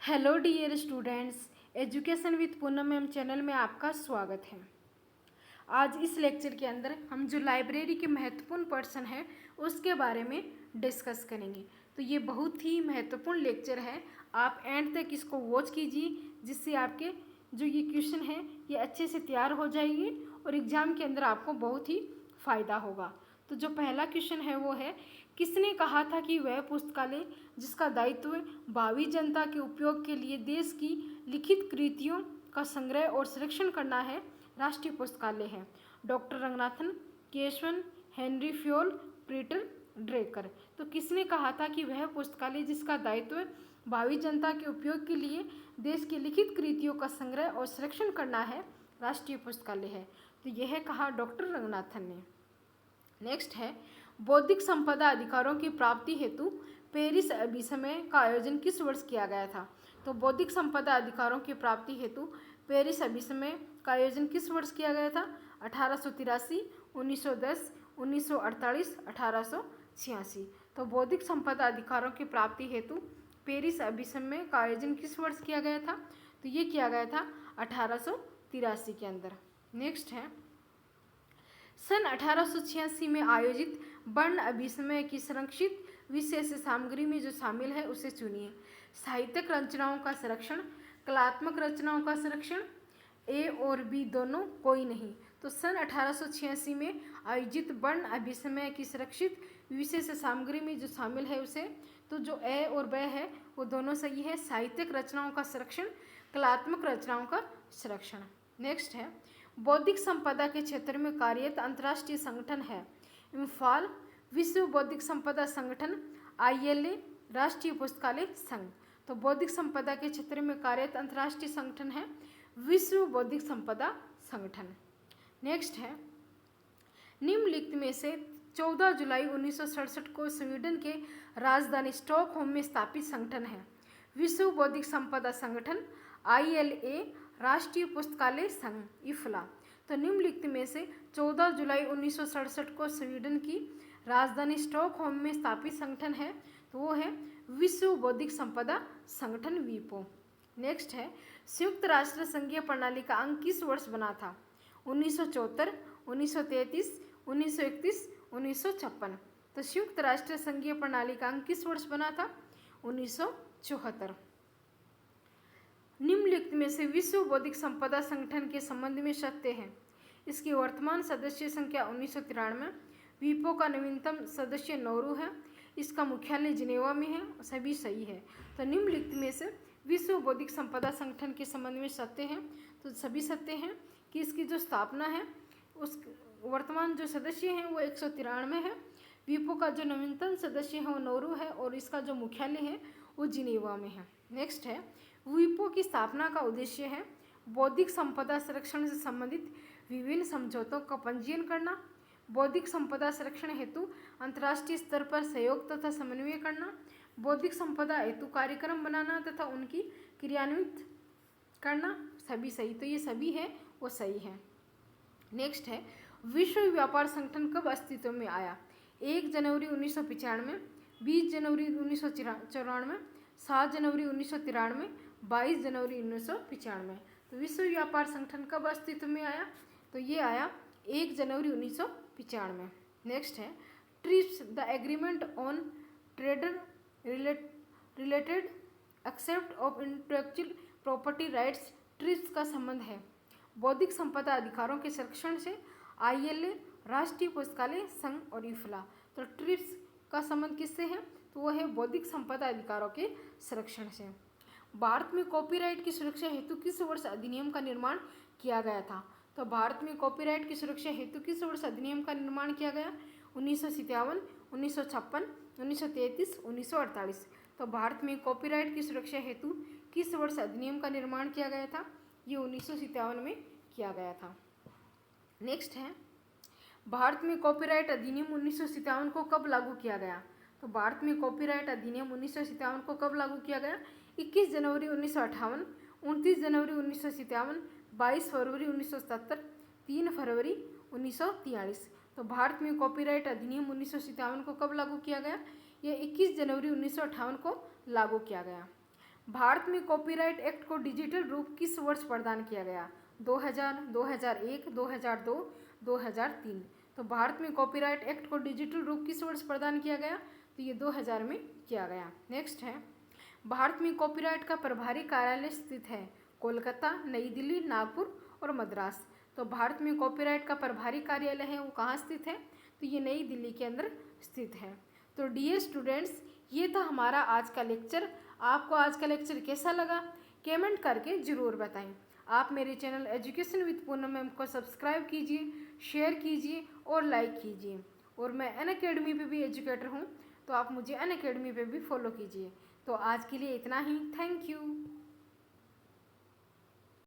Hello dear students, education with Poonam ma'am channel में आपका स्वागत है। आज इस लेक्चर के अंदर हम जो लाइब्रेरी के महत्वपूर्ण पर्सन हैं उसके बारे में डिस्कस करेंगे। तो ये बहुत ही महत्वपूर्ण लेक्चर है, आप एंड तक इसको वॉच कीजिए, जिससे आपके जो ये क्वेश्चन है ये अच्छे से तैयार हो जाएंगे और एग्ज़ाम के अंदर आपको बहुत ही फ़ायदा होगा। तो जो पहला क्वेश्चन है वो है, किसने कहा था कि वह पुस्तकालय जिसका दायित्व भावी जनता के उपयोग के लिए देश की लिखित कृतियों का संग्रह और संरक्षण करना है, राष्ट्रीय पुस्तकालय है? Doctor Ranganathan, Keshavan, Henry Fayol, Peter Drucker. तो किसने कहा था कि वह पुस्तकालय जिसका दायित्व भावी जनता के उपयोग के लिए देश की लिखित कृतियों का संग्रह और संरक्षण करना है, राष्ट्रीय पुस्तकालय है? तो यह कहा डॉक्टर रंगनाथन ने। नेक्स्ट है, बौद्धिक संपदा अधिकारों की प्राप्ति हेतु पेरिस अभिसमय का आयोजन किस वर्ष किया गया था? तो बौद्धिक संपदा अधिकारों की प्राप्ति हेतु पेरिस अभिसमय का आयोजन किस वर्ष किया गया था? 1883, 1910, 1948, 1886। तो बौद्धिक संपदा अधिकारों की प्राप्ति हेतु पेरिस अभिसमय का आयोजन किस वर्ष किया गया था? तो ये किया गया था 1883 के अंदर। नेक्स्ट है, सन 1886 में आयोजित वर्ण अभिसमय की संरक्षित विशेष सामग्री में जो शामिल है उसे चुनिए। साहित्यिक रचनाओं का संरक्षण, कलात्मक रचनाओं का संरक्षण, ए और बी दोनों, कोई नहीं। तो सन 1886 में आयोजित वर्ण अभिसमय की संरक्षित विशेष सामग्री में जो शामिल है उसे, तो जो ए और ब है वो दोनों सही है। साहित्यिक रचनाओं का संरक्षण, कलात्मक रचनाओं का संरक्षण। नेक्स्ट है, बौद्धिक संपदा के क्षेत्र में कार्यरत अंतर्राष्ट्रीय संगठन है? इम्फाल, विश्व बौद्धिक संपदा संगठन, ILA, राष्ट्रीय पुस्तकालय संघ। तो बौद्धिक संपदा के क्षेत्र में कार्यरत अंतर्राष्ट्रीय संगठन है विश्व बौद्धिक संपदा संगठन। नेक्स्ट है, निम्नलिखित में से 14 जुलाई 1967 को स्वीडन के राजधानी स्टॉकहोम में स्थापित संगठन है? विश्व बौद्धिक संपदा संगठन, ILA, राष्ट्रीय पुस्तकालय संघ, इफ्ला। तो निम्नलिखित में से 14 जुलाई 1967 को स्वीडन की राजधानी स्टॉकहोम में स्थापित संगठन है, तो वो है विश्व बौद्धिक संपदा संगठन, वीपो। नेक्स्ट है, संयुक्त राष्ट्र संघीय प्रणाली का अंग किस वर्ष बना था? 1974, 1933, 1931, 1956। तो संयुक्त राष्ट्र संघीय प्रणाली का अंग किस वर्ष बना था? 1974। निम्नलिखित में से विश्व बौद्धिक संपदा संगठन के संबंध में सत्य है? इसकी वर्तमान सदस्य संख्या 1993, वीपो का नवीनतम सदस्य नौरू है, इसका मुख्यालय जिनेवा में है, सभी सही है। तो निम्नलिखित में से विश्व बौद्धिक संपदा संगठन के संबंध में सत्य है, तो सभी सत्य हैं कि इसकी जो स्थापना है उस वर्तमान जो सदस्य हैं वो 193 है, वीपो का जो नवीनतम सदस्य है वो नौरू है और इसका जो मुख्यालय है वो जिनेवा में है। नेक्स्ट है, वीपो की स्थापना का उद्देश्य है बौद्धिक संपदा संरक्षण से संबंधित विभिन्न समझौतों का पंजीयन करना, बौद्धिक संपदा संरक्षण हेतु अंतर्राष्ट्रीय स्तर पर सहयोग तथा समन्वय करना, बौद्धिक संपदा हेतु कार्यक्रम बनाना तथा उनकी क्रियान्वित करना, सभी सही। तो ये सभी है वो सही है। नेक्स्ट है, विश्व व्यापार संगठन कब अस्तित्व में आया? 1 जनवरी 1995, 20 जनवरी 1994, 7 जनवरी 1993, 22 जनवरी 1995। तो विश्व व्यापार संगठन कब अस्तित्व में आया? तो ये आया 1 जनवरी 1995। नेक्स्ट है, trips the agreement on trader related except of intellectual property rights, trips का संबंध है बौद्धिक संपदा अधिकारों के संरक्षण से, ILA, राष्ट्रीय पुस्तकालय संघ और इफ्ला। तो ट्रिप्स का संबंध किससे है? तो वो है बौद्धिक संपदा अधिकारों के संरक्षण से। भारत में कॉपीराइट की सुरक्षा हेतु किस वर्ष अधिनियम का निर्माण किया गया था? तो भारत में कॉपीराइट की सुरक्षा हेतु किस वर्ष अधिनियम का निर्माण किया गया? 1957, 1956, 1933, 1948। तो भारत में कॉपीराइट की सुरक्षा हेतु किस वर्ष अधिनियम का निर्माण किया गया था? ये 1957 में किया गया था। नेक्स्ट है, भारत में कॉपीराइट अधिनियम 1957 को कब लागू किया गया? तो भारत में कॉपीराइट अधिनियम 1957 को कब लागू किया गया? 21 जनवरी 1958, 29 जनवरी 1957, 22 फरवरी 1977, 3 फरवरी 1943। तो भारत में कॉपीराइट अधिनियम 1957 को कब लागू किया गया? यह 21 जनवरी 1958 को लागू किया गया। भारत में कॉपीराइट एक्ट को डिजिटल रूप किस वर्ष प्रदान किया गया? 2000, 2001, 2002, 2003। तो भारत में कॉपीराइट एक्ट को डिजिटल रूप किस वर्ष प्रदान किया गया? तो ये 2000 में किया गया। नेक्स्ट है, भारत में कॉपीराइट का प्रभारी कार्यालय स्थित है? कोलकाता, नई दिल्ली, नागपुर और मद्रास। तो भारत में कॉपीराइट का प्रभारी कार्यालय है वो कहाँ स्थित है? तो ये नई दिल्ली के अंदर स्थित है। तो डियर स्टूडेंट्स, ये था हमारा आज का लेक्चर। आपको आज का लेक्चर कैसा लगा कमेंट करके ज़रूर बताएं। आप मेरे channel education with Poonam ma'am को सब्सक्राइब कीजिए, शेयर कीजिए और लाइक कीजिए। और मैं अनअकैडमी पे भी एजुकेटर हूँ, तो आप मुझे अनअकैडमी पे भी फॉलो कीजिए। तो आज के लिए इतना ही। Thank you.